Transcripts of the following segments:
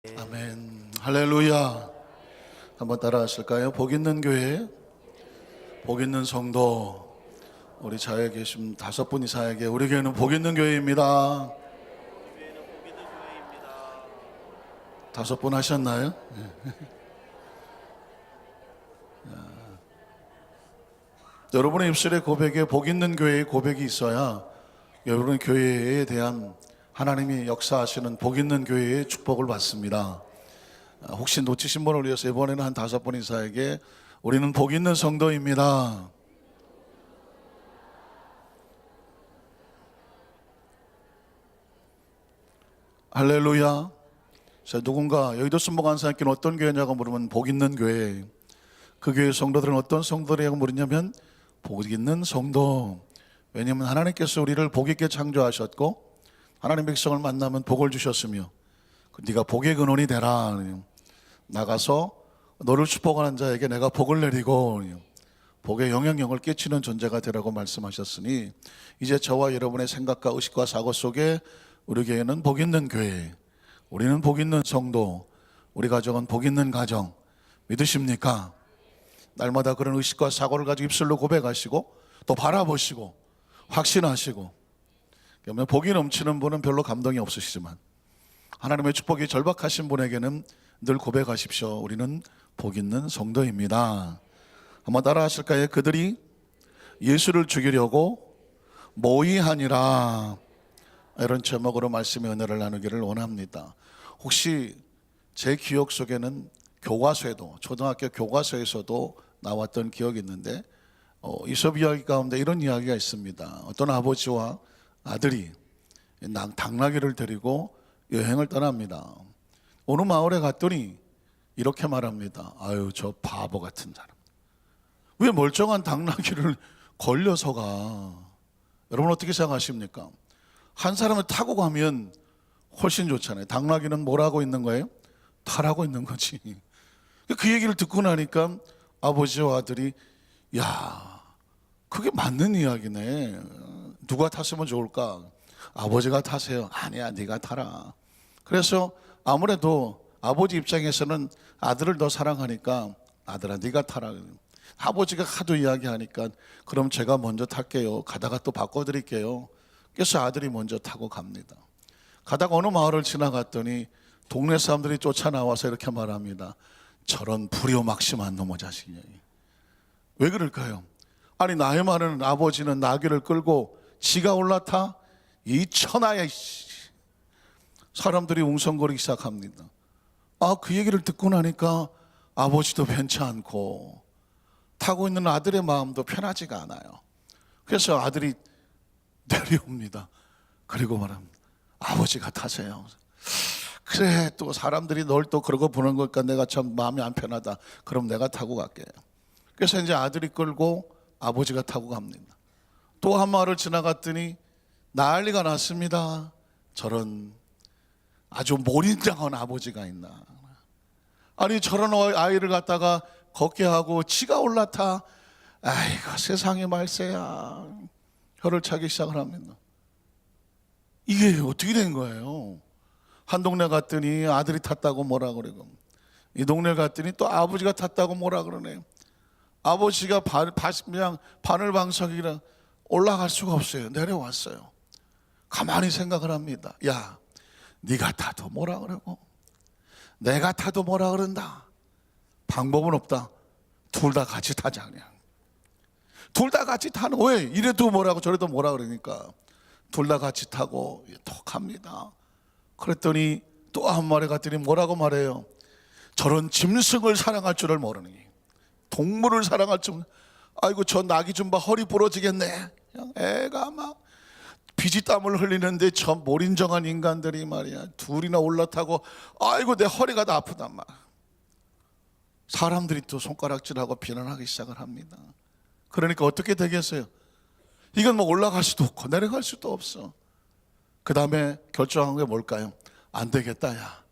아멘. 할렐루야. 한번 따라 하실까요? 복 있는 교회, 복 있는 성도, 우리 자리에 계신 5분 이상에게 우리 교회는 복 있는 교회입니다. 5분 하셨나요? 여러분의 입술에 고백에 복 있는 교회의 고백이 있어야 여러분의 교회에 대한 하나님이 역사하시는 복 있는 교회의 축복을 받습니다. 혹시 놓치신 분을 위해서 이번에는 한 5분 이상에게 우리는 복 있는 성도입니다. 할렐루야. 누군가 여의도 순복안산교는 어떤 교회냐고 물으면 복 있는 교회. 그 교회 성도들은 어떤 성도들이라고 물으냐면 복 있는 성도. 왜냐하면 하나님께서 우리를 복 있게 창조하셨고 하나님 백성을 만나면 복을 주셨으며 네가 복의 근원이 되라. 나가서 너를 축복하는 자에게 내가 복을 내리고 복의 영향력을 끼치는 존재가 되라고 말씀하셨으니 이제 저와 여러분의 생각과 의식과 사고 속에 우리 교회는 복 있는 교회, 우리는 복 있는 성도, 우리 가정은 복 있는 가정 믿으십니까? 날마다 그런 의식과 사고를 가지고 입술로 고백하시고 또 바라보시고 확신하시고, 그러면 복이 넘치는 분은 별로 감동이 없으시지만 하나님의 축복이 절박하신 분에게는 늘 고백하십시오. 우리는 복 있는 성도입니다. 한번 따라 하실까요? 그들이 예수를 죽이려고 모의하니라. 이런 제목으로 말씀의 은혜를 나누기를 원합니다. 혹시 제 기억 속에는 교과서에도, 초등학교 교과서에서도 나왔던 기억이 있는데 이솝 이야기 가운데 이런 이야기가 있습니다. 어떤 아버지와 아들이 당나귀를 데리고 여행을 떠납니다. 어느 마을에 갔더니 이렇게 말합니다. 아유, 저 바보 같은 사람, 왜 멀쩡한 당나귀를 걸려서 가? 여러분 어떻게 생각하십니까? 한 사람을 타고 가면 훨씬 좋잖아요. 당나귀는 뭘 하고 있는 거예요? 타라고 있는 거지. 그 얘기를 듣고 나니까 아버지와 아들이 야, 그게 맞는 이야기네. 누가 탔으면 좋을까? 아버지가 타세요. 아니야, 네가 타라. 그래서 아무래도 아버지 입장에서는 아들을 더 사랑하니까 아들아 네가 타라. 아버지가 하도 이야기하니까 그럼 제가 먼저 탈게요. 가다가 또 바꿔드릴게요. 그래서 아들이 먼저 타고 갑니다. 가다가 어느 마을을 지나갔더니 동네 사람들이 쫓아나와서 이렇게 말합니다. 저런 불효막심한 놈의 자식이냐. 왜 그럴까요? 아니, 나이 많은 아버지는 나귀를 끌고 지가 올라타? 이 천하야. 사람들이 웅성거리기 시작합니다. 그 얘기를 듣고 나니까 아버지도 편치 않고 타고 있는 아들의 마음도 편하지가 않아요. 그래서 아들이 내려옵니다. 그리고 말합니다. 아버지가 타세요. 그래, 또 사람들이 널 또 그러고 보는 거니까 내가 참 마음이 안 편하다. 그럼 내가 타고 갈게. 그래서 이제 아들이 끌고 아버지가 타고 갑니다. 또 한 마을을 지나갔더니 난리가 났습니다. 저런 아주 몰인장한 아버지가 있나. 아니, 저런 아이를 갖다가 걷게 하고 지가 올라타. 아이고, 세상에 말세야. 혀를 차기 시작을 합니다. 이게 어떻게 된 거예요? 한 동네 갔더니 아들이 탔다고 뭐라 그러고, 이 동네 갔더니 또 아버지가 탔다고 뭐라 그러네요. 아버지가 그냥 바늘방석이라 올라갈 수가 없어요. 내려왔어요. 가만히 생각을 합니다. 야, 네가 타도 뭐라 그러고 내가 타도 뭐라 그런다. 방법은 없다. 둘 다 같이 타자. 그냥 둘 다 같이 타는. 왜? 이래도 뭐라고 저래도 뭐라 그러니까 둘 다 같이 타고 톡 갑니다. 그랬더니 또 한 마리 갔더니 뭐라고 말해요? 저런 짐승을 사랑할 줄을 모르니, 동물을 사랑할 줄. 아이고, 저 나귀 좀 봐. 허리 부러지겠네. 그냥 애가 막 피지땀을 흘리는데 저 몰인정한 인간들이 말이야 둘이나 올라타고 아이고 내 허리가 다 아프단 말. 사람들이 또 손가락질하고 비난하기 시작을 합니다. 그러니까 어떻게 되겠어요? 이건 뭐 올라갈 수도 없고 내려갈 수도 없어. 그 다음에 결정한 게 뭘까요? 안 되겠다. 야,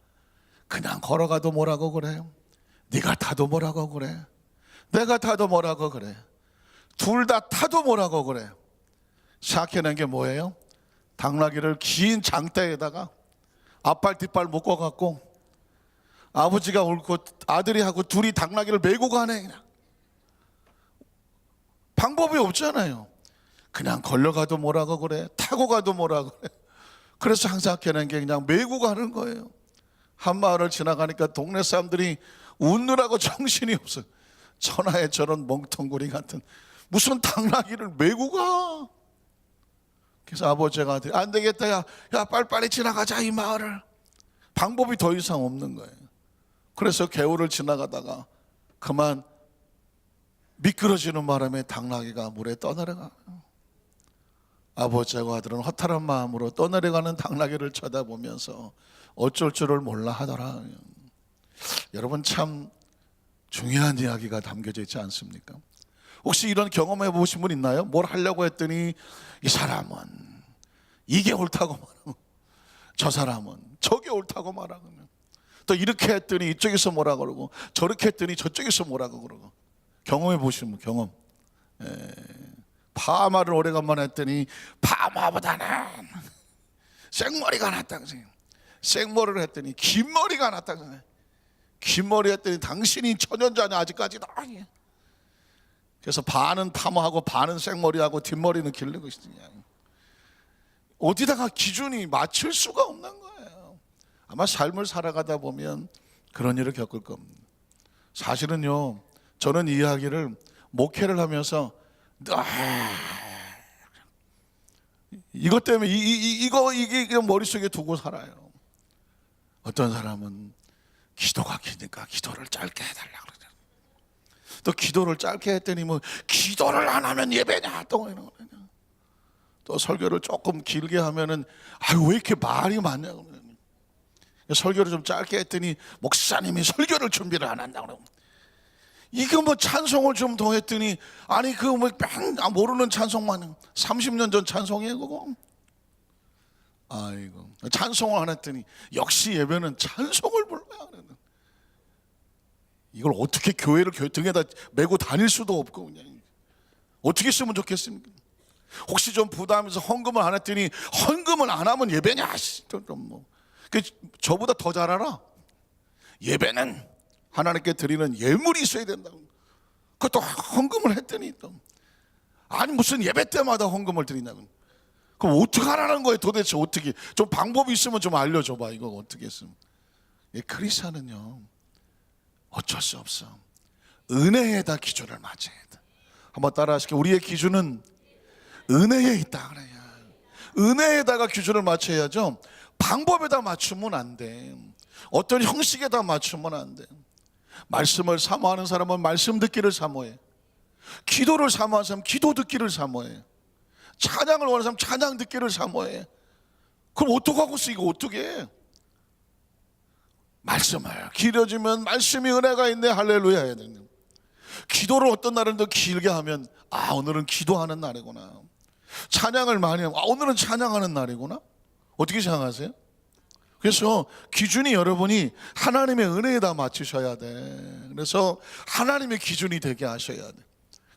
그냥 걸어가도 뭐라고 그래, 네가 타도 뭐라고 그래, 내가 타도 뭐라고 그래, 둘 다 타도 뭐라고 그래. 시작해낸 게 뭐예요? 당나귀를 긴 장대에다가 앞발 뒷발 묶어갖고 아버지가 옳고 아들이 하고 둘이 당나귀를 메고 가네. 그냥. 방법이 없잖아요. 그냥 걸려가도 뭐라고 그래, 타고 가도 뭐라고 그래. 그래서 항상 하는 게 그냥 메고 가는 거예요. 한 마을을 지나가니까 동네 사람들이 웃느라고 정신이 없어요. 천하에 저런 멍텅구리 같은 무슨 당나귀를 메고 가. 그래서 아버지가 안 되겠다, 야 빨리빨리 지나가자 이 마을을. 방법이 더 이상 없는 거예요. 그래서 개울을 지나가다가 그만 미끄러지는 바람에 당나귀가 물에 떠내려가요. 아버지하고 아들은 허탈한 마음으로 떠내려가는 당나귀를 쳐다보면서 어쩔 줄을 몰라 하더라. 여러분, 참 중요한 이야기가 담겨져 있지 않습니까? 혹시 이런 경험해 보신 분 있나요? 뭘 하려고 했더니 이 사람은 이게 옳다고 말하고 저 사람은 저게 옳다고 말하고 또 이렇게 했더니 이쪽에서 뭐라 그러고 저렇게 했더니 저쪽에서 뭐라고 그러고. 경험해 보신 분, 경험. 파마를 오래간만에 했더니 파마보다는 생머리가 낫다고 생각해요. 생머리를 했더니 긴 머리가 낫다고 생각해요. 긴 머리 했더니 당신이 천연자냐 아직까지도. 그래서 반은 파마하고 반은 생머리하고 뒷머리는 기르고 있으냐. 어디다가 기준이 맞출 수가 없는 거예요. 아마 삶을 살아가다 보면 그런 일을 겪을 겁니다. 사실은요, 저는 이 이야기를 목회를 하면서 이것 때문에 이게 머릿속에 두고 살아요. 어떤 사람은 기도가 기니까 기도를 짧게 해달라고 그러잖아요. 또 기도를 짧게 했더니 뭐 기도를 안 하면 예배냐 또 이런 거냐. 또 설교를 조금 길게 하면은 왜 이렇게 말이 많냐고. 설교를 좀 짧게 했더니 목사님이 설교를 준비를 안 한다고 그러고. 이거 뭐 찬송을 좀 더 했더니 아니 그거 뭐 모르는 찬송만 30년 전 찬송이에요 그거. 아이고, 찬송을 안 했더니 역시 예배는 찬송을 불러야 하는. 이걸 어떻게 교회를 등에다 메고 다닐 수도 없고 그냥 어떻게 쓰면 좋겠습니까? 혹시 좀 부담해서 헌금을 안 했더니 헌금을 안 하면 예배냐? 뭐. 저보다 더 잘 알아. 예배는 하나님께 드리는 예물이 있어야 된다고. 그것도 헌금을 했더니 또 아니 무슨 예배 때마다 헌금을 드리냐고. 그럼 어떻게 하라는 거예요 도대체? 어떻게 좀 방법이 있으면 좀 알려줘봐. 이거 어떻게 했으면. 크리스찬은요 어쩔 수 없어. 은혜에다 기준을 맞춰야 돼. 한번 따라 하실게요. 우리의 기준은 은혜에 있다 그래요. 은혜에다가 기준을 맞춰야죠. 방법에다 맞추면 안 돼. 어떤 형식에다 맞추면 안 돼. 말씀을 사모하는 사람은 말씀 듣기를 사모해. 기도를 사모하는 사람은 기도 듣기를 사모해. 찬양을 원하는 사람은 찬양 듣기를 사모해. 그럼 어떡하고 있어? 이거 어떻게 해? 말씀을 길어지면 말씀이 은혜가 있네 할렐루야 해야 되는. 기도를 어떤 날은 더 길게 하면 오늘은 기도하는 날이구나. 찬양을 많이 하면 오늘은 찬양하는 날이구나. 어떻게 생각하세요? 그래서 기준이 여러분이 하나님의 은혜에다 맞추셔야 돼. 그래서 하나님의 기준이 되게 하셔야 돼.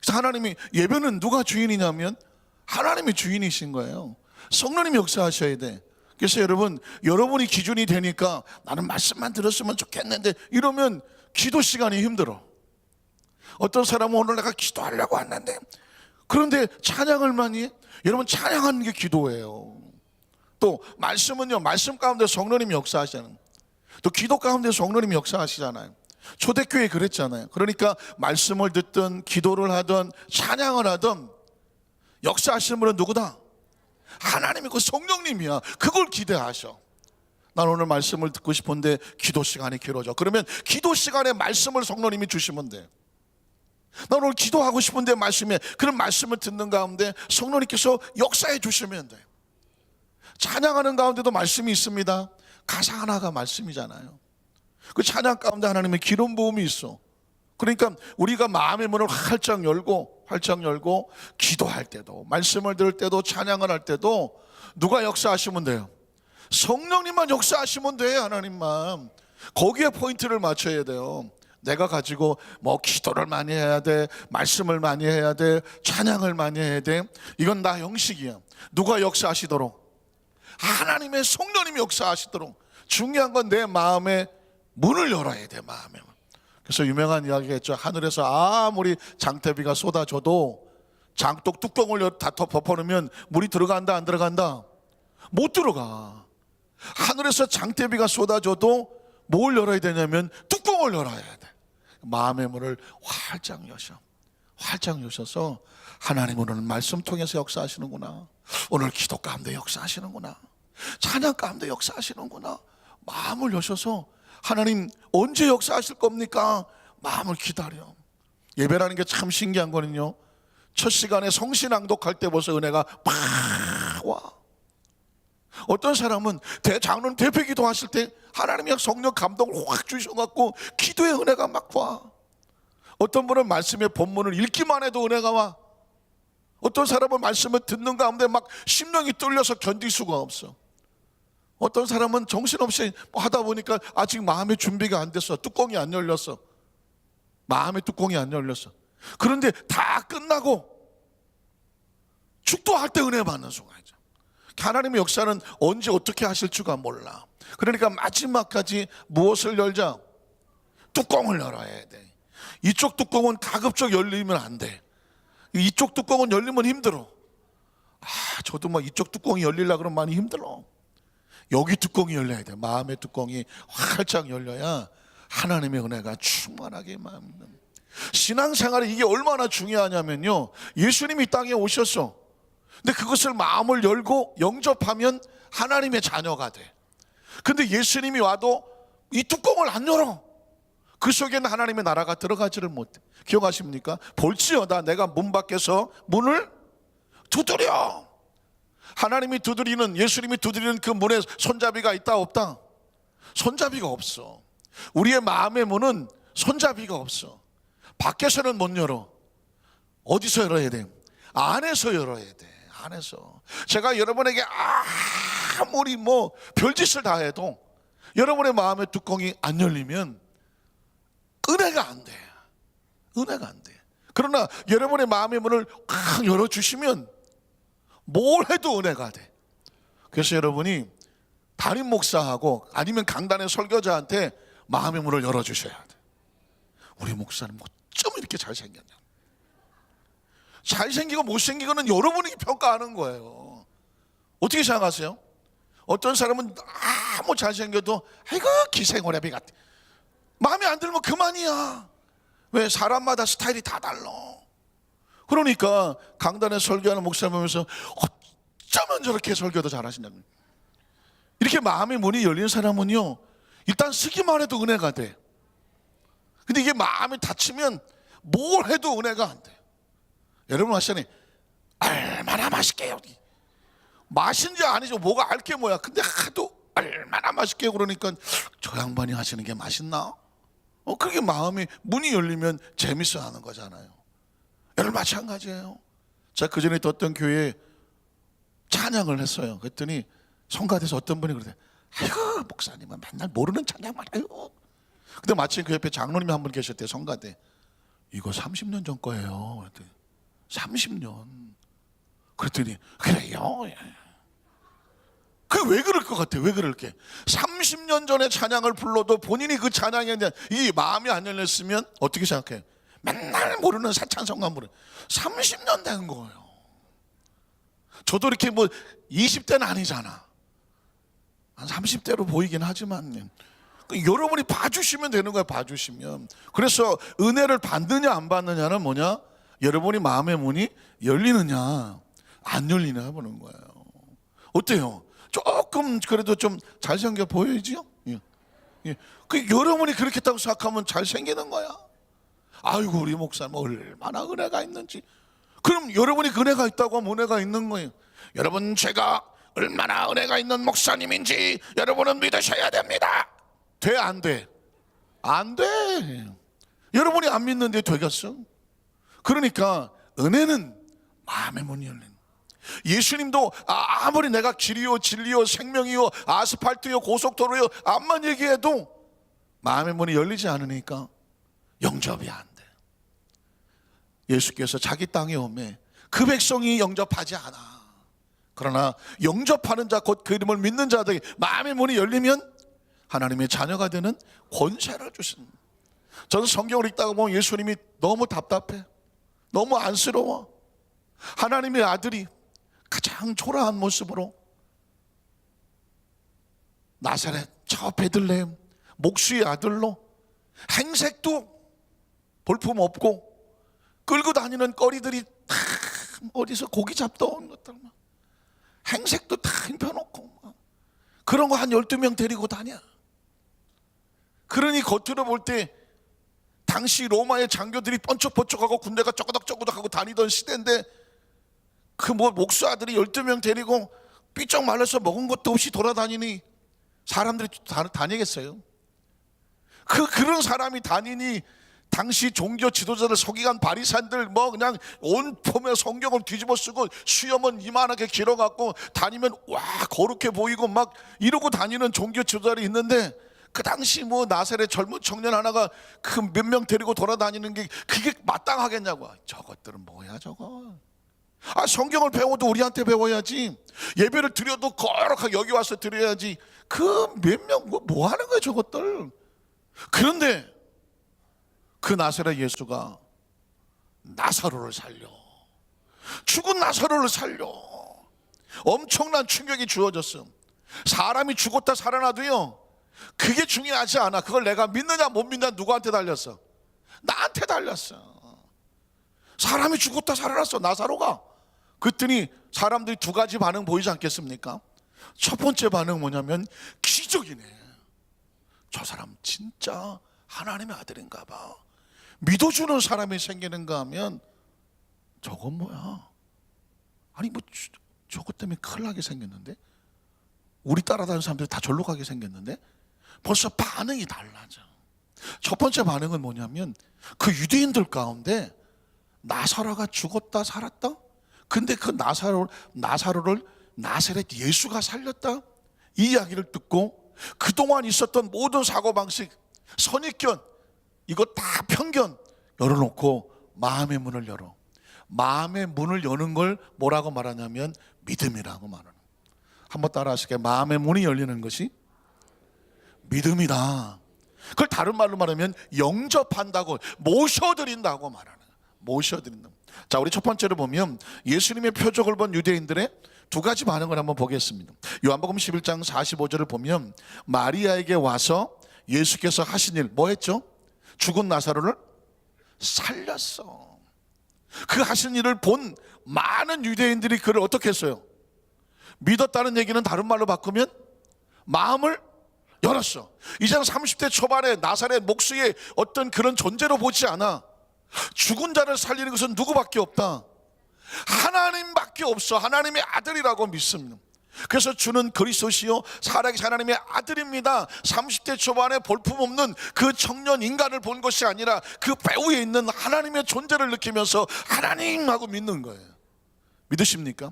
그래서 하나님이 예배는 누가 주인이냐면 하나님이 주인이신 거예요. 성령님이 역사하셔야 돼. 그래서 여러분이 기준이 되니까 나는 말씀만 들었으면 좋겠는데 이러면 기도 시간이 힘들어. 어떤 사람은 오늘 내가 기도하려고 왔는데 그런데 찬양을 많이 해. 여러분 찬양하는 게 기도예요. 또 말씀은요, 말씀 가운데 성령님이 역사하시잖아요. 또 기도 가운데 성령님이 역사하시잖아요. 초대교회 그랬잖아요. 그러니까 말씀을 듣든 기도를 하든 찬양을 하든 역사하시는 분은 누구다? 하나님이고 성령님이야. 그걸 기대하셔. 난 오늘 말씀을 듣고 싶은데 기도 시간이 길어져. 그러면 기도 시간에 말씀을 성령님이 주시면 돼. 난 오늘 기도하고 싶은데 말씀에 그런 말씀을 듣는 가운데 성령님께서 역사해 주시면 돼. 찬양하는 가운데도 말씀이 있습니다. 가사 하나가 말씀이잖아요. 그 찬양 가운데 하나님의 기름 부음이 있어. 그러니까 우리가 마음의 문을 활짝 열고 기도할 때도 말씀을 들을 때도 찬양을 할 때도 누가 역사하시면 돼요? 성령님만 역사하시면 돼. 하나님만. 거기에 포인트를 맞춰야 돼요. 내가 가지고 뭐 기도를 많이 해야 돼, 말씀을 많이 해야 돼, 찬양을 많이 해야 돼. 이건 나 형식이야. 누가 역사하시도록? 하나님의 성령님이 역사하시도록. 중요한 건 내 마음에 문을 열어야 돼, 마음의 문. 그래서 유명한 이야기가 있죠. 하늘에서 아무리 장대비가 쏟아져도 장독 뚜껑을 다 덮어놓으면 물이 들어간다 안 들어간다? 못 들어가. 하늘에서 장대비가 쏟아져도 뭘 열어야 되냐면 뚜껑을 열어야 돼. 마음의 문을 활짝 여셔. 활짝 여셔서 하나님 오늘은 말씀 통해서 역사하시는구나, 오늘 기도 가운데 역사하시는구나, 찬양 가운데 역사하시는구나, 마음을 여셔서 하나님 언제 역사하실 겁니까? 마음을 기다려. 예배라는 게 참 신기한 거는요, 첫 시간에 성시 낭독할 때 벌써 은혜가 팍 와. 어떤 사람은 대장로님 대표 기도하실 때 하나님이 성령 감동을 확 주셔갖고 기도의 은혜가 막 와. 어떤 분은 말씀의 본문을 읽기만 해도 은혜가 와. 어떤 사람은 말씀을 듣는 가운데 막 심령이 뚫려서 견딜 수가 없어. 어떤 사람은 정신없이 하다 보니까 아직 마음의 준비가 안 됐어. 뚜껑이 안 열렸어. 마음의 뚜껑이 안 열렸어. 그런데 다 끝나고 축도할 때 은혜 받는 순간이죠. 하나님의 역사는 언제 어떻게 하실 줄가 몰라. 그러니까 마지막까지 무엇을 열자? 뚜껑을 열어야 돼. 이쪽 뚜껑은 가급적 열리면 안 돼. 이쪽 뚜껑은 열리면 힘들어. 저도 막 이쪽 뚜껑이 열리려고 그러면 많이 힘들어. 여기 뚜껑이 열려야 돼. 마음의 뚜껑이 활짝 열려야 하나님의 은혜가 충만하게 마음. 신앙생활이 이게 얼마나 중요하냐면요, 예수님이 이 땅에 오셨어. 근데 그것을 마음을 열고 영접하면 하나님의 자녀가 돼. 근데 예수님이 와도 이 뚜껑을 안 열어. 그 속에는 하나님의 나라가 들어가지를 못해. 기억하십니까? 볼지어다 내가 문 밖에서 문을 두드려. 하나님이 두드리는, 예수님이 두드리는 그 문에 손잡이가 있다 없다? 손잡이가 없어. 우리의 마음의 문은 손잡이가 없어. 밖에서는 못 열어. 어디서 열어야 돼? 안에서 열어야 돼. 안에서. 제가 여러분에게 아무리 뭐 별짓을 다 해도 여러분의 마음의 뚜껑이 안 열리면 은혜가 안 돼. 은혜가 안 돼. 그러나 여러분의 마음의 문을 꽉 열어주시면 뭘 해도 은혜가 돼. 그래서 여러분이 담임 목사하고 아니면 강단의 설교자한테 마음의 문을 열어주셔야 돼. 우리 목사님 어쩜 이렇게 잘생겼냐. 잘생기고 못생기고는 여러분이 평가하는 거예요. 어떻게 생각하세요? 어떤 사람은 아무 잘생겨도 아이고 기생오래비 같아. 마음에 안 들면 그만이야. 왜? 사람마다 스타일이 다 달라. 그러니까 강단에 설교하는 목사님 보면서 어쩌면 저렇게 설교도 잘하시냐고. 이렇게 마음의 문이 열린 사람은요, 일단 쓰기만 해도 은혜가 돼. 근데 이게 마음이 닫히면 뭘 해도 은혜가 안 돼. 여러분 아시잖아요. 얼마나 맛있게요. 맛인지 아니죠. 뭐가 알게 뭐야. 근데 하도 얼마나 맛있게 그러니까 저 양반이 하시는 게 맛있나? 그게 마음이 문이 열리면 재밌어 하는 거잖아요. 여러분 마찬가지예요. 제가 그전에 떴던 교회에 찬양을 했어요. 그랬더니 성가대에서 어떤 분이 그러대. 아이고 목사님은 맨날 모르는 찬양만 해요. 근데 마침 그 옆에 장로님이 한 분 계셨대요. 성가대. 이거 30년 전 거예요. 그랬더니 30년. 그랬더니 그래요. 그 왜 그럴 것 같아? 왜 그럴게? 30년 전에 찬양을 불러도 본인이 그 찬양에 대한 이 마음이 안 열렸으면 어떻게 생각해? 맨날 모르는 사찬성가 부르. 30년 된 거예요. 저도 이렇게 뭐 20대는 아니잖아. 한 30대로 보이긴 하지만 여러분이 봐주시면 되는 거야. 봐주시면. 그래서 은혜를 받느냐 안 받느냐는 뭐냐? 여러분이 마음의 문이 열리느냐 안 열리냐 보는 거예요. 어때요? 조금 그래도 좀 잘생겨 보여야지요? 예. 그 여러분이 그렇게 했다고 생각하면 잘생기는 거야. 아이고 우리 목사님 얼마나 은혜가 있는지. 그럼 여러분이 은혜가 있다고 하면 은혜가 있는 거예요. 여러분 제가 얼마나 은혜가 있는 목사님인지 여러분은 믿으셔야 됩니다. 돼 안 돼? 안 돼. 여러분이 안 믿는데 되겠어? 그러니까 은혜는 마음의 문이 열린. 예수님도 아무리 내가 길이요 진리요 생명이요 아스팔트요 고속도로요 암만 얘기해도 마음의 문이 열리지 않으니까 영접이 안 돼. 예수께서 자기 땅에 오매 그 백성이 영접하지 않아. 그러나 영접하는 자 곧 그 이름을 믿는 자들이 마음의 문이 열리면 하나님의 자녀가 되는 권세를 주신. 저는 성경을 읽다가 보면 예수님이 너무 답답해, 너무 안쓰러워. 하나님의 아들이 가장 초라한 모습으로 나사렛 저 베들레헴 목수의 아들로 행색도 볼품 없고 끌고 다니는 거리들이 다 어디서 고기 잡다 온 것들만, 행색도 다 입혀놓고 그런 거 한 12명 데리고 다녀. 그러니 겉으로 볼 때 당시 로마의 장교들이 번쩍번쩍하고 군대가 쪼그덕쪼그덕하고 다니던 시대인데, 그 뭐 목수 아들이 12명 데리고 삐쩍 말라서 먹은 것도 없이 돌아다니니 사람들이 다니겠어요? 그런 사람이 다니니 당시 종교 지도자들 서기관 바리새인들 뭐 그냥 온 폼에 성경을 뒤집어 쓰고 수염은 이만하게 길어갖고 다니면 와 거룩해 보이고 막 이러고 다니는 종교 지도자들이 있는데, 그 당시 뭐 나사렛 젊은 청년 하나가 그 몇 명 데리고 돌아다니는 게 그게 마땅하겠냐고. 저것들은 뭐야 저거. 성경을 배워도 우리한테 배워야지. 예배를 드려도 거룩하게 여기 와서 드려야지. 그 몇 명 뭐 하는 거야 저것들. 그런데 그 나사렛 예수가 나사로를 살려, 죽은 나사로를 살려. 엄청난 충격이 주어졌어. 사람이 죽었다 살아나도요, 그게 중요하지 않아. 그걸 내가 믿느냐 못 믿느냐 누구한테 달렸어? 나한테 달렸어. 사람이 죽었다 살아났어, 나사로가. 그랬더니 사람들이 두 가지 반응 보이지 않겠습니까? 첫 번째 반응 뭐냐면 기적이네. 저 사람 진짜 하나님의 아들인가 봐. 믿어주는 사람이 생기는가 하면 저건 뭐야? 아니 뭐 저것 때문에 큰일 나게 생겼는데, 우리 따라다니는 사람들이 다 절로 가게 생겼는데, 벌써 반응이 달라져. 첫 번째 반응은 뭐냐면 그 유대인들 가운데 나사로가 죽었다 살았다? 근데 그 나사로를 나사렛 예수가 살렸다? 이 이야기를 듣고 그동안 있었던 모든 사고방식, 선입견, 이거 다 편견 열어놓고 마음의 문을 열어. 마음의 문을 여는 걸 뭐라고 말하냐면 믿음이라고 말하는. 한번 따라 하실게요. 마음의 문이 열리는 것이 믿음이다. 그걸 다른 말로 말하면 영접한다고, 모셔드린다고 말하는. 모셔드린다. 자, 우리 첫 번째로 보면 예수님의 표적을 본 유대인들의 두 가지 반응을 한번 보겠습니다. 요한복음 11장 45절을 보면 마리아에게 와서 예수께서 하신 일 뭐 했죠? 죽은 나사로를 살렸어. 그 하신 일을 본 많은 유대인들이 그를 어떻게 했어요? 믿었다는 얘기는 다른 말로 바꾸면 마음을 열었어. 이제는 30대 초반에 나사렛 목수의 어떤 그런 존재로 보지 않아. 죽은 자를 살리는 것은 누구밖에 없다? 하나님밖에 없어. 하나님의 아들이라고 믿습니다. 그래서 주는 그리스도시요 살아계신 하나님의 아들입니다. 30대 초반에 볼품없는 그 청년 인간을 본 것이 아니라 그 배후에 있는 하나님의 존재를 느끼면서 하나님하고 믿는 거예요. 믿으십니까?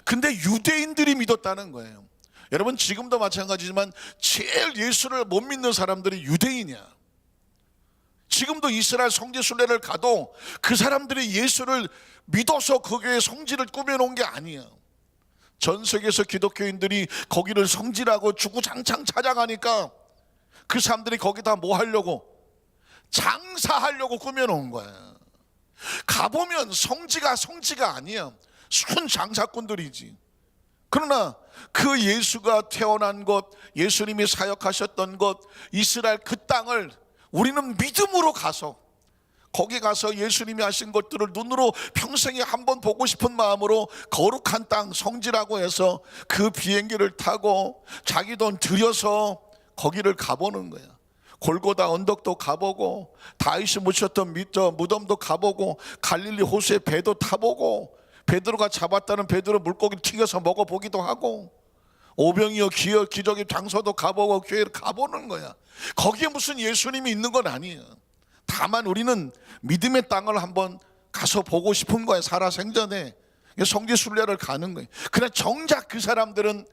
근데 유대인들이 믿었다는 거예요. 여러분 지금도 마찬가지지만 제일 예수를 못 믿는 사람들이 유대인이야. 지금도 이스라엘 성지 순례를 가도 그 사람들이 예수를 믿어서 거기에 성지를 꾸며놓은 게 아니야. 전 세계에서 기독교인들이 거기를 성지라고 주구장창 찾아가니까 그 사람들이 거기다 뭐 하려고? 장사하려고 꾸며놓은 거야. 가보면 성지가 아니야. 순 장사꾼들이지. 그러나 그 예수가 태어난 곳, 예수님이 사역하셨던 곳, 이스라엘 그 땅을 우리는 믿음으로 가서 거기 가서 예수님이 하신 것들을 눈으로 평생에 한번 보고 싶은 마음으로 거룩한 땅 성지라고 해서 그 비행기를 타고 자기 돈 들여서 거기를 가보는 거야. 골고다 언덕도 가보고 다윗이 묻혔던 무덤도 가보고 갈릴리 호수의 배도 타보고 베드로가 잡았다는 베드로 물고기를 튀겨서 먹어보기도 하고 오병이어 기적의 장소도 가보고 교회를 가보는 거야. 거기에 무슨 예수님이 있는 건 아니에요. 다만 우리는 믿음의 땅을 한번 가서 보고 싶은 거예요. 살아생전에 성지 순례를 가는 거예요. 그러나 정작 그 사람들은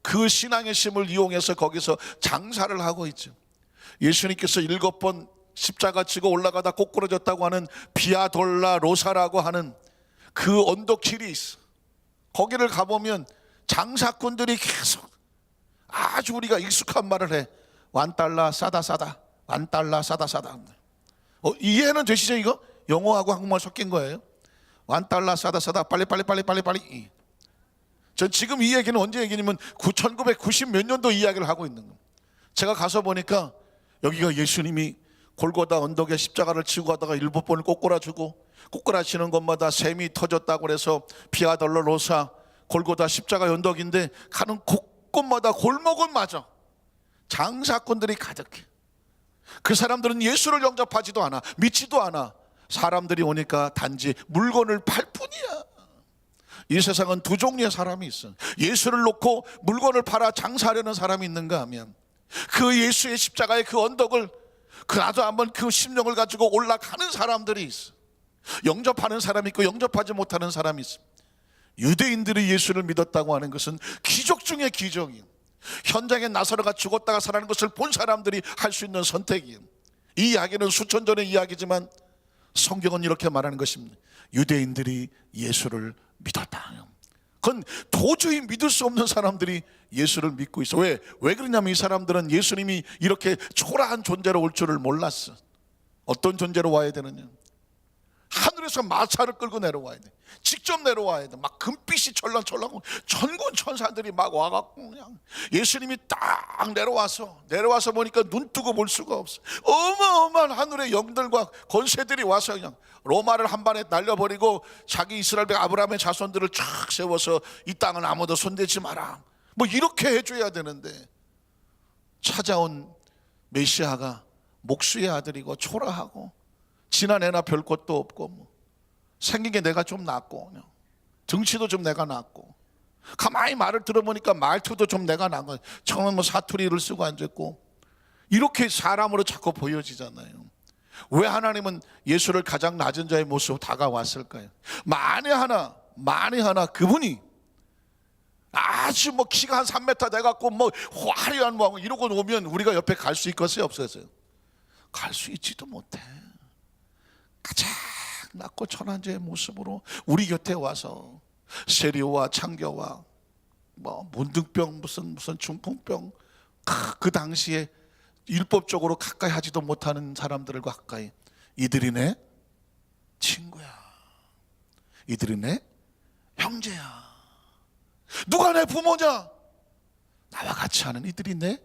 그 신앙의 힘을 이용해서 거기서 장사를 하고 있죠. 예수님께서 7번 십자가 지고 올라가다 꼬꾸러졌다고 하는 비아돌라 로사라고 하는 그 언덕길이 있어. 거기를 가보면 장사꾼들이 계속 아주 우리가 익숙한 말을 해. $1 싸다 싸다, $1 싸다 싸다. 이해는 되시죠? 이거 영어하고 한국말 섞인 거예요. $1 싸다 싸다, 빨리 빨리 빨리 빨리 빨리. 전 지금 이 얘기는 언제 얘기냐면 1990 몇 년도 이야기를 하고 있는 겁니다. 제가 가서 보니까 여기가 예수님이 골고다 언덕에 십자가를 지고 가다가 7번을 꼬꾸라주고, 꼬꾸라치는 곳마다 샘이 터졌다고 그래서 비아 dolorosa, 골고다 십자가 언덕인데 가는 곳곳마다 골목은 맞아 장사꾼들이 가득해. 그 사람들은 예수를 영접하지도 않아, 믿지도 않아. 사람들이 오니까 단지 물건을 팔 뿐이야. 이 세상은 두 종류의 사람이 있어. 예수를 놓고 물건을 팔아 장사하려는 사람이 있는가 하면, 그 예수의 십자가의 그 언덕을 나도 한번 그 심령을 가지고 올라가는 사람들이 있어. 영접하는 사람이 있고 영접하지 못하는 사람이 있어. 유대인들이 예수를 믿었다고 하는 것은 기적 중의 기적이에요. 현장에 나사로가 죽었다가 살아나는 것을 본 사람들이 할 수 있는 선택이에요. 이 이야기는 수천 전의 이야기지만 성경은 이렇게 말하는 것입니다. 유대인들이 예수를 믿었다. 그건 도저히 믿을 수 없는 사람들이 예수를 믿고 있어. 왜 그러냐면 이 사람들은 예수님이 이렇게 초라한 존재로 올 줄을 몰랐어. 어떤 존재로 와야 되느냐, 하늘에서 마차를 끌고 내려와야 돼. 직접 내려와야 돼. 막 금빛이 철렁철렁 천군 천사들이 막 와갖고 그냥 예수님이 딱 내려와서 보니까 눈 뜨고 볼 수가 없어. 어마어마한 하늘의 영들과 권세들이 와서 그냥 로마를 한 번에 날려버리고 자기 이스라엘 백 아브라함의 자손들을 쫙 세워서 이 땅은 아무도 손대지 마라, 뭐 이렇게 해줘야 되는데, 찾아온 메시아가 목수의 아들이고 초라하고 지난 애나 별 것도 없고, 뭐 생긴 게 내가 좀 낫고, 등치도 좀 내가 낫고, 가만히 말을 들어보니까 말투도 좀 내가 난 거예요. 처음엔 뭐 사투리를 쓰고 앉았고, 이렇게 사람으로 자꾸 보여지잖아요. 왜 하나님은 예수를 가장 낮은 자의 모습으로 다가왔을까요? 만에 하나 그분이 아주 뭐 키가 한 3m 돼갖고 뭐 화려한 뭐 이러고 오면 우리가 옆에 갈 수 있겠어요, 없었어요? 갈 수 있지도 못해. 가장 낮고 천한 자의 모습으로 우리 곁에 와서 세리와 창겨와 뭐 문둥병 무슨 중풍병, 그 당시에 율법적으로 가까이 하지도 못하는 사람들과 가까이, 이들이 내 친구야, 이들이 내 형제야. 누가 내 부모냐? 나와 같이 하는 이들이 내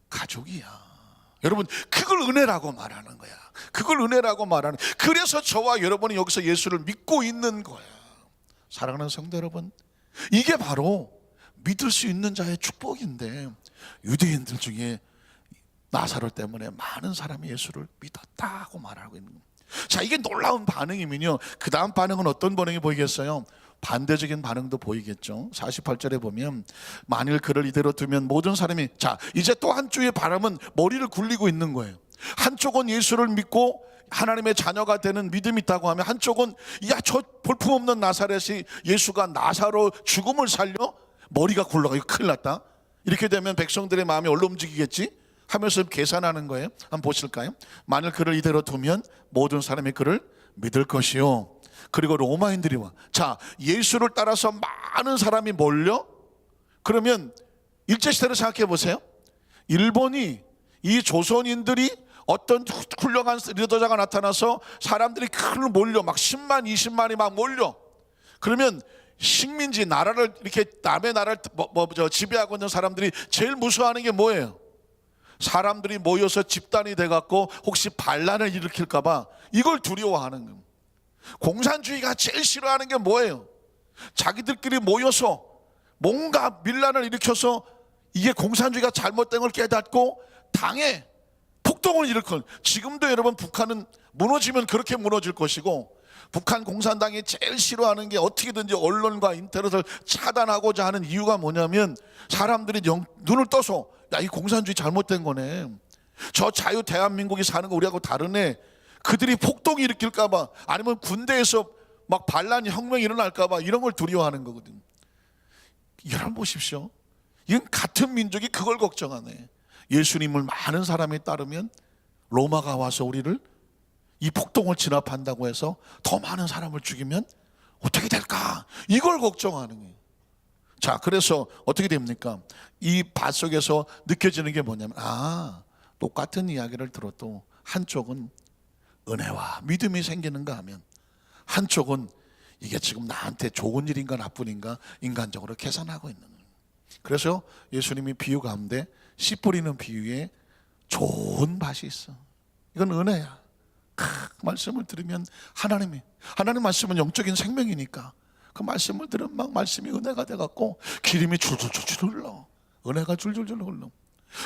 가족이야. 여러분, 그걸 은혜라고 말하는 거야. 그걸 은혜라고 말하는. 그래서 저와 여러분이 여기서 예수를 믿고 있는 거야. 사랑하는 성도 여러분, 이게 바로 믿을 수 있는 자의 축복인데, 유대인들 중에 나사로 때문에 많은 사람이 예수를 믿었다고 말하고 있는 겁니다. 자, 이게 놀라운 반응이면요, 그 다음 반응은 어떤 반응이 보이겠어요? 반대적인 반응도 보이겠죠. 48절에 보면, 만일 그를 이대로 두면 모든 사람이, 자 이제 또 한쪽의 바람은 머리를 굴리고 있는 거예요. 한쪽은 예수를 믿고 하나님의 자녀가 되는 믿음이 있다고 하면, 한쪽은 야, 저 볼품없는 나사렛이 예수가 나사로 죽음을 살려? 머리가 굴러가. 이거 큰일 났다. 이렇게 되면 백성들의 마음이 얼로 움직이겠지 하면서 계산하는 거예요. 한번 보실까요? 만일 그를 이대로 두면 모든 사람이 그를 믿을 것이요, 그리고 로마인들이 와. 자, 예수를 따라서 많은 사람이 몰려? 그러면 일제시대를 생각해 보세요. 일본이 이 조선인들이 어떤 훌륭한 리더자가 나타나서 사람들이 큰 몰려, 막 10만 20만이 막 몰려. 그러면 식민지 나라를 이렇게 남의 나라를 지배하고 있는 사람들이 제일 무서워하는 게 뭐예요? 사람들이 모여서 집단이 돼갖고 혹시 반란을 일으킬까봐 이걸 두려워하는 거예요. 공산주의가 제일 싫어하는 게 뭐예요? 자기들끼리 모여서 뭔가 밀란을 일으켜서 이게 공산주의가 잘못된 걸 깨닫고 당에 폭동을 일으킨. 지금도 여러분, 북한은 무너지면 그렇게 무너질 것이고, 북한 공산당이 제일 싫어하는 게 어떻게든지 언론과 인터넷을 차단하고자 하는 이유가 뭐냐면, 사람들이 눈을 떠서 야, 이 공산주의 잘못된 거네, 저 자유 대한민국이 사는 거 우리하고 다르네, 그들이 폭동이 일으킬까봐, 아니면 군대에서 막 반란이 혁명이 일어날까봐 이런 걸 두려워하는 거거든요. 여러분 보십시오. 이건 같은 민족이 그걸 걱정하네. 예수님을 많은 사람이 따르면 로마가 와서 우리를 이 폭동을 진압한다고 해서 더 많은 사람을 죽이면 어떻게 될까? 이걸 걱정하는 거예요. 자, 그래서 어떻게 됩니까? 이 밭 속에서 느껴지는 게 뭐냐면, 똑같은 이야기를 들어도 한쪽은 은혜와 믿음이 생기는가 하면 한쪽은 이게 지금 나한테 좋은 일인가 나쁜인가 인간적으로 계산하고 있는 거예요. 그래서 예수님이 비유 가운데 씨 뿌리는 비유에 좋은 밭이 있어. 이건 은혜야. 말씀을 들으면 하나님 말씀은 영적인 생명이니까 그 말씀을 들으면 막 말씀이 은혜가 돼갖고 기름이 줄줄줄줄 흘러. 은혜가 줄줄줄 흘러.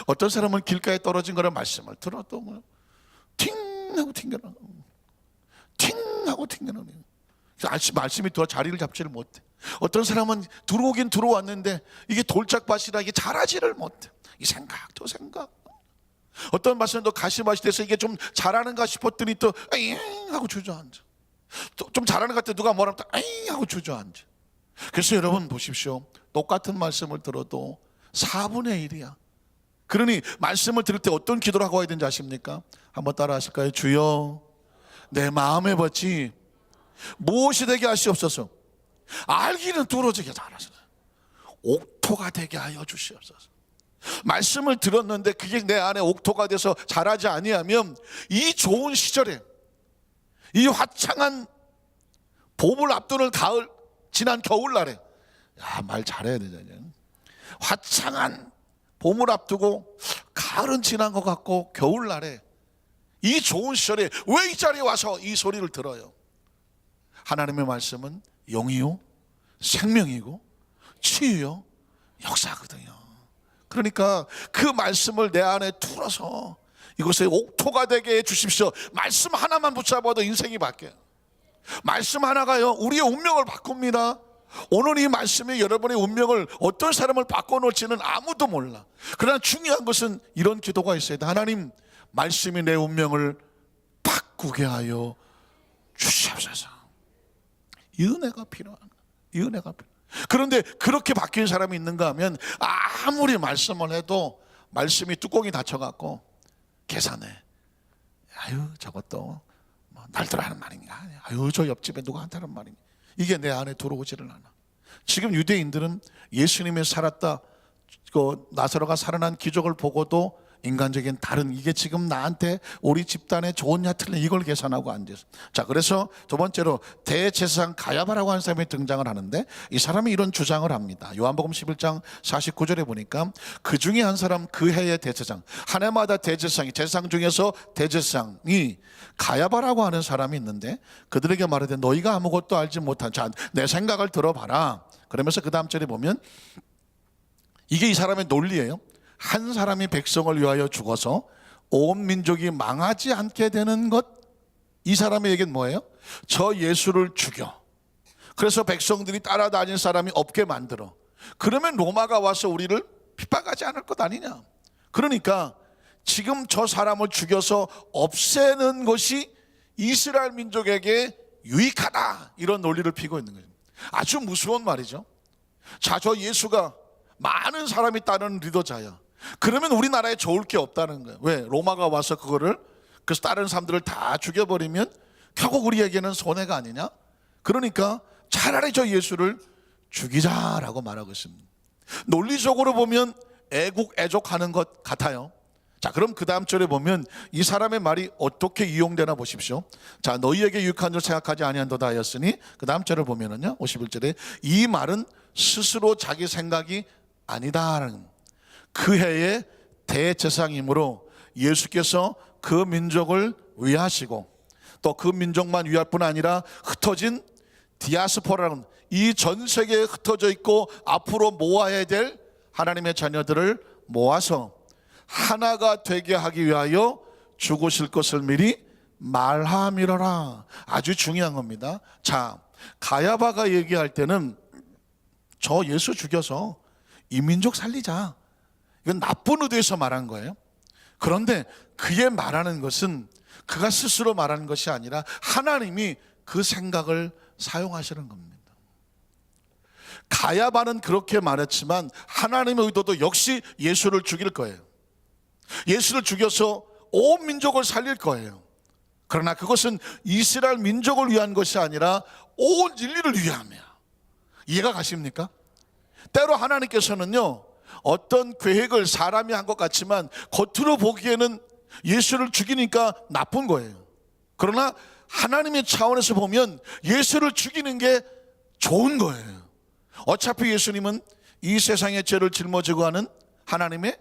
어떤 사람은 길가에 떨어진 거를 말씀을 들어도 팅 하고 튕겨나가. 팅 하고 튕겨나가. 말씀이 더 자리를 잡지를 못해. 어떤 사람은 들어오긴 들어왔는데 이게 돌짝밭이라 이게 자라지를 못해. 이 생각 저 생각. 어떤 말씀은 또 가시밭이 돼서 이게 좀 자라는가 싶었더니 또 에잉 하고 주저앉아. 또 좀 자라는 것 같아 누가 뭐라면 또 에잉 하고 주저앉아. 그래서 여러분 보십시오. 똑같은 말씀을 들어도 4분의 1이야. 그러니 말씀을 들을 때 어떤 기도를 하고 와야 되는지 아십니까? 한번 따라 하실까요? 주여 내 마음의 밭이 무엇이 되게 하시옵소서. 알기는 뚫어지게 잘하소서. 옥토가 되게 하여 주시옵소서. 말씀을 들었는데 그게 내 안에 옥토가 돼서 자라지 아니하면 이 좋은 시절에 이 화창한 봄을 앞두는 가을 지난 겨울날에 말 잘해야 되잖아요. 화창한 봄을 앞두고 가을은 지난 것 같고 겨울날에 이 좋은 시절에 왜 이 자리에 와서 이 소리를 들어요? 하나님의 말씀은 영이요 생명이고 치유요 역사거든요. 그러니까 그 말씀을 내 안에 둘어서 이것에 옥토가 되게 해주십시오. 말씀 하나만 붙잡아도 인생이 바뀌어요. 말씀 하나가요 우리의 운명을 바꿉니다. 오늘 이 말씀이 여러분의 운명을 어떤 사람을 바꿔놓을지는 아무도 몰라. 그러나 중요한 것은 이런 기도가 있어야 돼. 하나님 말씀이 내 운명을 바꾸게 하여 주시옵소서. 이 은혜가 필요한 거야. 이 은혜가 필요해. 그런데 그렇게 바뀐 사람이 있는가 하면 아무리 말씀을 해도 말씀이 뚜껑이 닫혀갖고 계산해. 아유 저것도 뭐 날들 하는 말인가. 아유 저 옆집에 누가 한다는 말인가. 이게 내 안에 들어오지를 않아. 지금 유대인들은 예수님이 살았다 나사로가 살아난 기적을 보고도 인간적인 다른 이게 지금 나한테 우리 집단에 좋으냐 틀리냐 이걸 계산하고 앉아서. 자 그래서 두 번째로 대제사장 가야바라고 하는 사람이 등장을 하는데 이 사람이 이런 주장을 합니다. 요한복음 11장 49절에 보니까 그 중에 한 사람 그 해의 대제사장 한 해마다 대제사장이 제사장 중에서 대제사장이 가야바라고 하는 사람이 있는데 그들에게 말하되 너희가 아무것도 알지 못한 자 내 생각을 들어봐라. 그러면서 그 다음 절에 보면 이게 이 사람의 논리예요. 한 사람이 백성을 위하여 죽어서 온 민족이 망하지 않게 되는 것. 이 사람의 얘기는 뭐예요? 저 예수를 죽여. 그래서 백성들이 따라다닐 사람이 없게 만들어. 그러면 로마가 와서 우리를 핍박하지 않을 것 아니냐. 그러니까 지금 저 사람을 죽여서 없애는 것이 이스라엘 민족에게 유익하다. 이런 논리를 피고 있는 거예요. 아주 무서운 말이죠. 자, 저 예수가 많은 사람이 따르는 리더자야. 그러면 우리나라에 좋을 게 없다는 거예요. 왜? 로마가 와서 그거를 그래서 다른 사람들을 다 죽여버리면 결국 우리에게는 손해가 아니냐. 그러니까 차라리 저 예수를 죽이자라고 말하고 있습니다. 논리적으로 보면 애국애족하는 것 같아요. 자 그럼 그 다음 절에 보면 이 사람의 말이 어떻게 이용되나 보십시오. 자 너희에게 유익한 줄 생각하지 아니한도다 하였으니 그 다음 절을 보면은요 51절에 이 말은 스스로 자기 생각이 아니다라는 그 해의 대제사장이므로 예수께서 그 민족을 위하시고 또 그 민족만 위할 뿐 아니라 흩어진 디아스포라는 이 전 세계에 흩어져 있고 앞으로 모아야 될 하나님의 자녀들을 모아서 하나가 되게 하기 위하여 죽으실 것을 미리 말함이러라. 아주 중요한 겁니다. 자 가야바가 얘기할 때는 저 예수 죽여서 이 민족 살리자. 이건 나쁜 의도에서 말한 거예요. 그런데 그의 말하는 것은 그가 스스로 말하는 것이 아니라 하나님이 그 생각을 사용하시는 겁니다. 가야바는 그렇게 말했지만 하나님의 의도도 역시 예수를 죽일 거예요. 예수를 죽여서 온 민족을 살릴 거예요. 그러나 그것은 이스라엘 민족을 위한 것이 아니라 온 인류를 위함이야. 이해가 가십니까? 때로 하나님께서는요 어떤 계획을 사람이 한 것 같지만 겉으로 보기에는 예수를 죽이니까 나쁜 거예요. 그러나 하나님의 차원에서 보면 예수를 죽이는 게 좋은 거예요. 어차피 예수님은 이 세상의 죄를 짊어지고 하는 하나님의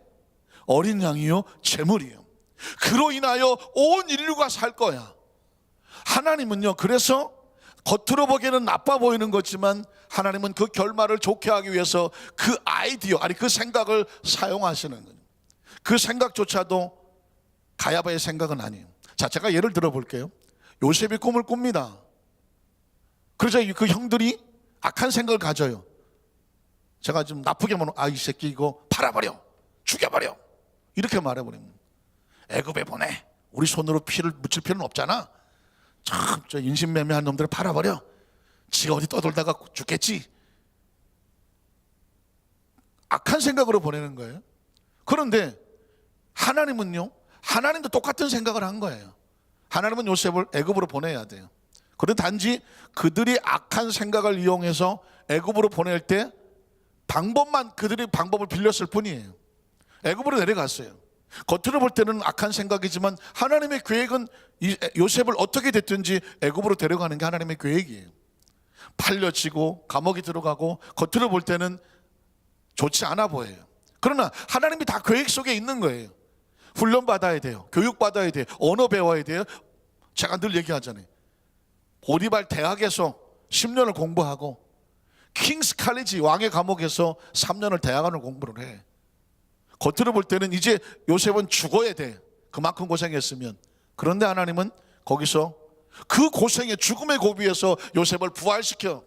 어린 양이요 제물이에요. 그로 인하여 온 인류가 살 거야. 하나님은요, 그래서 겉으로 보기에는 나빠 보이는 거지만 하나님은 그 결말을 좋게 하기 위해서 그 아이디어, 아니 그 생각을 사용하시는 거예요. 그 생각조차도 가야바의 생각은 아니에요. 자, 제가 예를 들어 볼게요. 요셉이 꿈을 꿉니다. 그러자 그 형들이 악한 생각을 가져요. 제가 좀 나쁘게 말하면 이 새끼 이거 팔아버려, 죽여버려, 이렇게 말해버립니다. 애굽에 보내. 우리 손으로 피를 묻힐 필요는 없잖아. 참, 저 인신매매한 놈들을 팔아버려. 지가 어디 떠돌다가 죽겠지. 악한 생각으로 보내는 거예요. 그런데 하나님은요, 하나님도 똑같은 생각을 한 거예요. 하나님은 요셉을 애굽으로 보내야 돼요. 그런데 단지 그들이 악한 생각을 이용해서 애굽으로 보낼 때 그들이 방법을 빌렸을 뿐이에요. 애굽으로 내려갔어요. 겉으로 볼 때는 악한 생각이지만 하나님의 계획은 요셉을 어떻게 됐든지 애굽으로 데려가는 게 하나님의 계획이에요. 팔려지고 감옥에 들어가고 겉으로 볼 때는 좋지 않아 보여요. 그러나 하나님이 다 계획 속에 있는 거예요. 훈련 받아야 돼요. 교육 받아야 돼요. 언어 배워야 돼요. 제가 늘 얘기하잖아요. 보디발 대학에서 10년을 공부하고 킹스 칼리지 왕의 감옥에서 3년을 대학원을 공부를 해. 겉으로 볼 때는 이제 요셉은 죽어야 돼. 그만큼 고생했으면. 그런데 하나님은 거기서 그 고생의 죽음의 고비에서 요셉을 부활시켜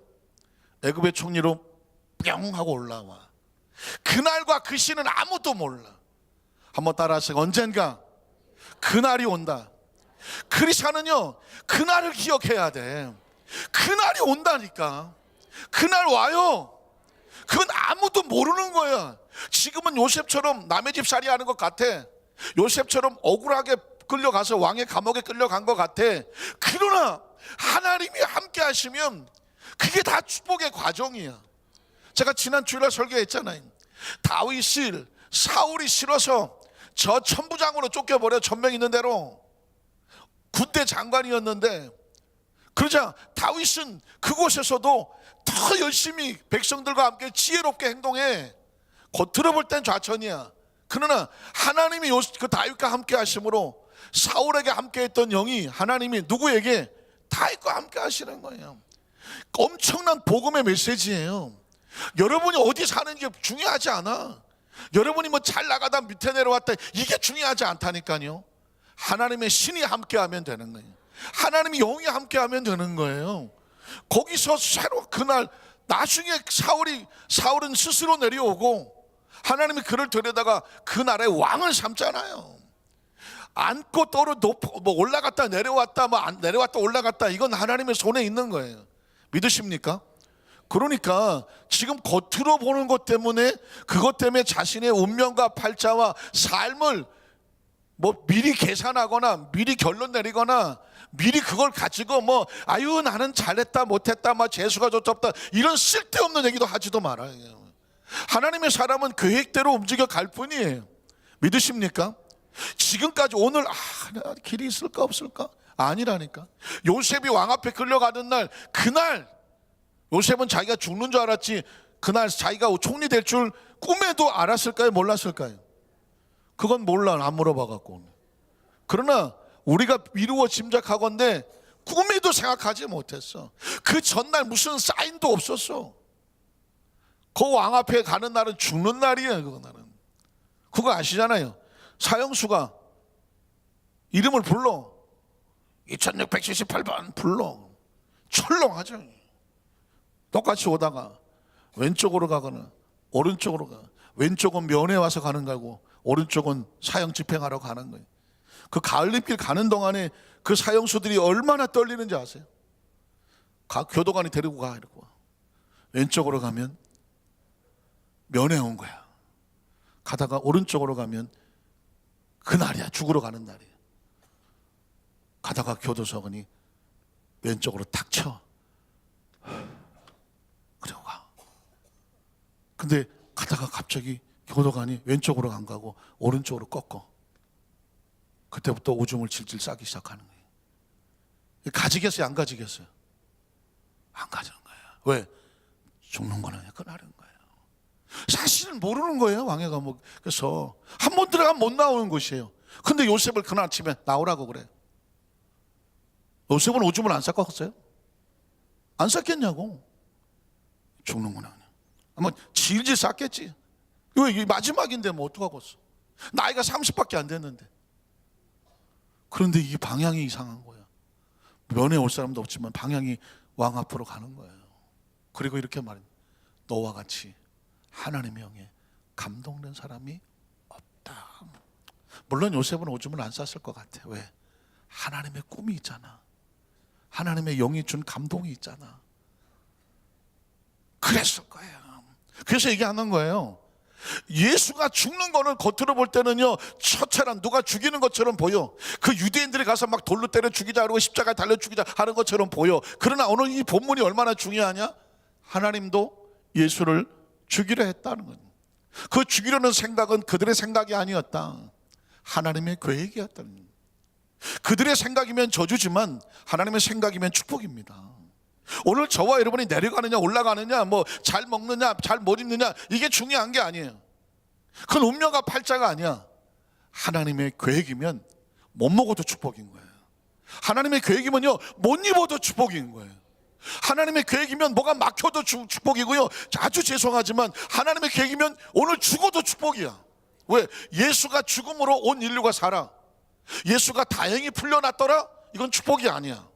애굽의 총리로 뿅 하고 올라와. 그날과 그 시는 아무도 몰라. 한번 따라하세요. 언젠가 그날이 온다. 크리스찬은요, 그날을 기억해야 돼. 그날이 온다니까. 그날 와요. 그건 아무도 모르는 거야. 지금은 요셉처럼 남의 집 살이 하는 것 같아. 요셉처럼 억울하게 끌려가서 왕의 감옥에 끌려간 것 같아. 그러나 하나님이 함께 하시면 그게 다 축복의 과정이야. 제가 지난 주일날 설교했잖아요. 다윗을 사울이 싫어서 저 천부장으로 쫓겨버려. 천명 있는 대로. 군대 장관이었는데, 그러자 다윗은 그곳에서도 더 열심히 백성들과 함께 지혜롭게 행동해. 겉으로 볼 땐 좌천이야. 그러나 하나님이 그 다윗과 함께 하심으로 사울에게 함께 했던 영이 하나님이 누구에게? 다윗과 함께 하시는 거예요. 엄청난 복음의 메시지예요. 여러분이 어디 사는 게 중요하지 않아. 여러분이 뭐 잘 나가다 밑에 내려왔다, 이게 중요하지 않다니까요. 하나님의 신이 함께하면 되는 거예요. 하나님이 영이 함께하면 되는 거예요. 거기서 새로 그날 나중에 사울은 스스로 내려오고 하나님이 그를 데려다가 그 나라의 왕을 삼잖아요. 앉고 뭐 올라갔다 내려왔다, 내려왔다 올라갔다, 이건 하나님의 손에 있는 거예요. 믿으십니까? 그러니까 지금 겉으로 보는 것 때문에, 그것 때문에 자신의 운명과 팔자와 삶을 뭐 미리 계산하거나 미리 결론 내리거나 미리 그걸 가지고 아유 나는 잘했다 못했다, 재수가 좋다 이런 쓸데없는 얘기도 하지도 말아요. 하나님의 사람은 계획대로 움직여 갈 뿐이에요. 믿으십니까? 지금까지 오늘 길이 있을까 없을까? 아니라니까. 요셉이 왕 앞에 끌려가는 날, 그날 요셉은 자기가 죽는 줄 알았지, 그날 자기가 총리 될 줄 꿈에도 알았을까요? 몰랐을까요? 그건 몰라, 안 물어봐갖고. 그러나 우리가 미루어 짐작하건대 꿈에도 생각하지 못했어. 그 전날 무슨 사인도 없었어. 그 왕 앞에 가는 날은 죽는 날이에요. 그거 아시잖아요. 사형수가 이름을 불러. 2678번 불러. 철렁하죠. 똑같이 오다가 왼쪽으로 가거나 오른쪽으로 가. 왼쪽은 면회 와서 가는 거고 오른쪽은 사형 집행하러 가는 거예요. 그 가을림길 가는 동안에 그 사형수들이 얼마나 떨리는지 아세요? 교도관이 데리고 가, 이러고 와. 왼쪽으로 가면 면회 온 거야. 가다가 오른쪽으로 가면 그날이야, 죽으러 가는 날이야. 가다가 교도소관이 왼쪽으로 탁 쳐. 그리고 가. 근데 가다가 갑자기 죽어도 가니 왼쪽으로 안 가고 오른쪽으로 꺾어. 그때부터 오줌을 질질 싸기 시작하는 거예요. 가지겠어요? 안 가지겠어요? 안 가지는 거예요. 왜? 죽는 거는 끝나는 거예요. 사실은 모르는 거예요, 왕의 감옥. 그래서 한 번 들어가면 못 나오는 곳이에요. 근데 요셉을 그날 아침에 나오라고 그래요. 요셉은 오줌을 안 쌌겠어요? 안 쌌겠냐고. 죽는구나. 한번 질질 쌌겠지. 이게 마지막인데 뭐 어떡하겠어. 나이가 30밖에 안 됐는데. 그런데 이게 방향이 이상한 거야. 면회 올 사람도 없지만 방향이 왕 앞으로 가는 거예요. 그리고 이렇게 말합니다. 너와 같이 하나님의 영에 감동된 사람이 없다. 물론 요셉은 오줌을 안 쌌을 것 같아. 왜? 하나님의 꿈이 있잖아. 하나님의 영이 준 감동이 있잖아. 그랬을 거예요. 그래서 얘기하는 거예요. 예수가 죽는 거는 겉으로 볼 때는요, 처처럼 누가 죽이는 것처럼 보여. 그 유대인들이 가서 막 돌로 때려 죽이자 그러고 십자가에 달려 죽이자 하는 것처럼 보여. 그러나 오늘 이 본문이 얼마나 중요하냐? 하나님도 예수를 죽이려 했다는 거예요. 그 죽이려는 생각은 그들의 생각이 아니었다. 하나님의 계획이었다는 거예요. 그들의 생각이면 저주지만 하나님의 생각이면 축복입니다. 오늘 저와 여러분이 내려가느냐 올라가느냐 뭐 잘 먹느냐 잘 못 입느냐 이게 중요한 게 아니에요. 그건 운명과 팔자가 아니야. 하나님의 계획이면 못 먹어도 축복인 거예요. 하나님의 계획이면요 못 입어도 축복인 거예요. 하나님의 계획이면 뭐가 막혀도 축복이고요. 아주 죄송하지만 하나님의 계획이면 오늘 죽어도 축복이야. 왜? 예수가 죽음으로 온 인류가 살아. 예수가 다행히 풀려났더라? 이건 축복이 아니야.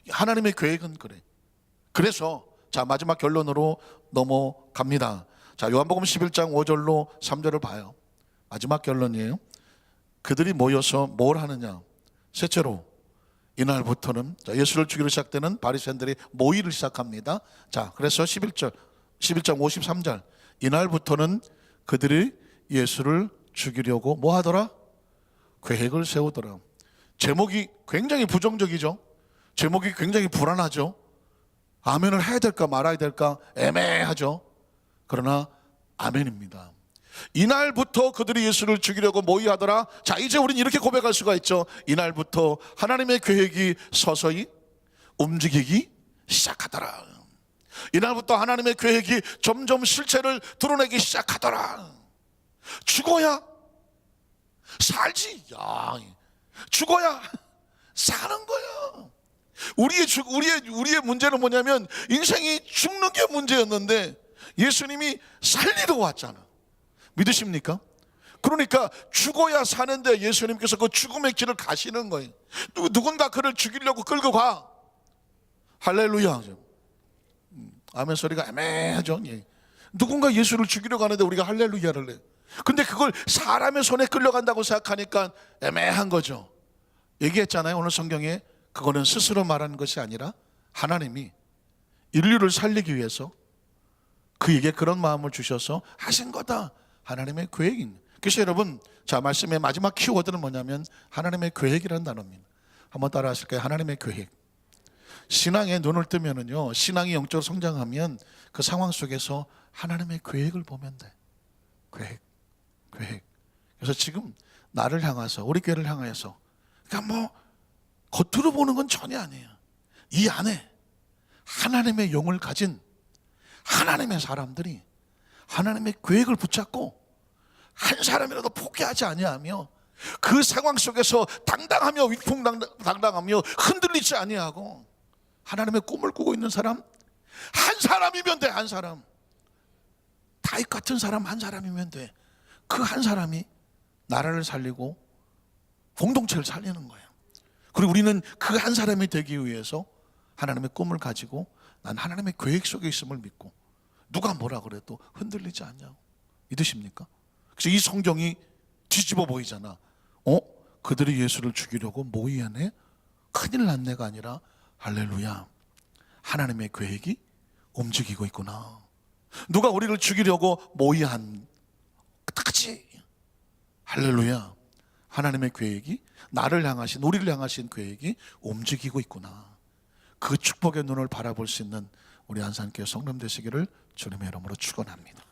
하나님의 계획은 그래. 그래서 자 마지막 결론으로 넘어갑니다. 자 요한복음 11장 5절로 3절을 봐요. 마지막 결론이에요. 그들이 모여서 뭘 하느냐. 셋째로 이날부터는 예수를 죽이러 시작되는 바리새인들이 모의를 시작합니다. 자 그래서 11장 53절 이날부터는 그들이 예수를 죽이려고 뭐 하더라? 계획을 세우더라. 제목이 굉장히 부정적이죠. 제목이 굉장히 불안하죠. 아멘을 해야 될까 말아야 될까 애매하죠. 그러나 아멘입니다. 이날부터 그들이 예수를 죽이려고 모의하더라. 자 이제 우리는 이렇게 고백할 수가 있죠. 이날부터 하나님의 계획이 서서히 움직이기 시작하더라. 이날부터 하나님의 계획이 점점 실체를 드러내기 시작하더라. 죽어야 살지. 야, 죽어야 사는 거야. 우리의 문제는 뭐냐면 인생이 죽는 게 문제였는데 예수님이 살리러 왔잖아. 믿으십니까? 그러니까 죽어야 사는데 예수님께서 그 죽음의 길을 가시는 거예요. 누군가 그를 죽이려고 끌고 가. 할렐루야. 아멘 소리가 애매하죠. 누군가 예수를 죽이려 가는데 우리가 할렐루야를 해요. 근데 그걸 사람의 손에 끌려간다고 생각하니까 애매한 거죠. 얘기했잖아요. 오늘 성경에 그거는 스스로 말하는 것이 아니라 하나님이 인류를 살리기 위해서 그에게 그런 마음을 주셔서 하신 거다. 하나님의 계획인. 그래서 여러분 자 말씀의 마지막 키워드는 뭐냐면 하나님의 계획이라는 단어입니다. 한번 따라 하실까요? 하나님의 계획. 신앙에 눈을 뜨면은요 신앙이 영적으로 성장하면 그 상황 속에서 하나님의 계획을 보면 돼. 계획. 그래서 지금 나를 향해서 우리 교회를 향해서 그러니까 뭐 겉으로 보는 건 전혀 아니에요. 이 안에 하나님의 영을 가진 하나님의 사람들이 하나님의 계획을 붙잡고 한 사람이라도 포기하지 아니하며 그 상황 속에서 당당하며 위풍당당하며 흔들리지 아니하고 하나님의 꿈을 꾸고 있는 사람 한 사람이면 돼. 한 사람. 다윗 같은 사람 한 사람이면 돼. 그 한 사람이 나라를 살리고 공동체를 살리는 거예요. 그리고 우리는 그 한 사람이 되기 위해서 하나님의 꿈을 가지고 난 하나님의 계획 속에 있음을 믿고 누가 뭐라 그래도 흔들리지 않냐고. 믿으십니까? 그래서 이 성경이 뒤집어 보이잖아. 그들이 예수를 죽이려고 모의하네? 큰일 났네가 아니라 할렐루야. 하나님의 계획이 움직이고 있구나. 누가 우리를 죽이려고 모의한 그치? 할렐루야. 하나님의 계획이 나를 향하신 우리를 향하신 계획이 움직이고 있구나. 그 축복의 눈을 바라볼 수 있는 우리 안산교회 성도 되시기를 주님의 이름으로 축원합니다.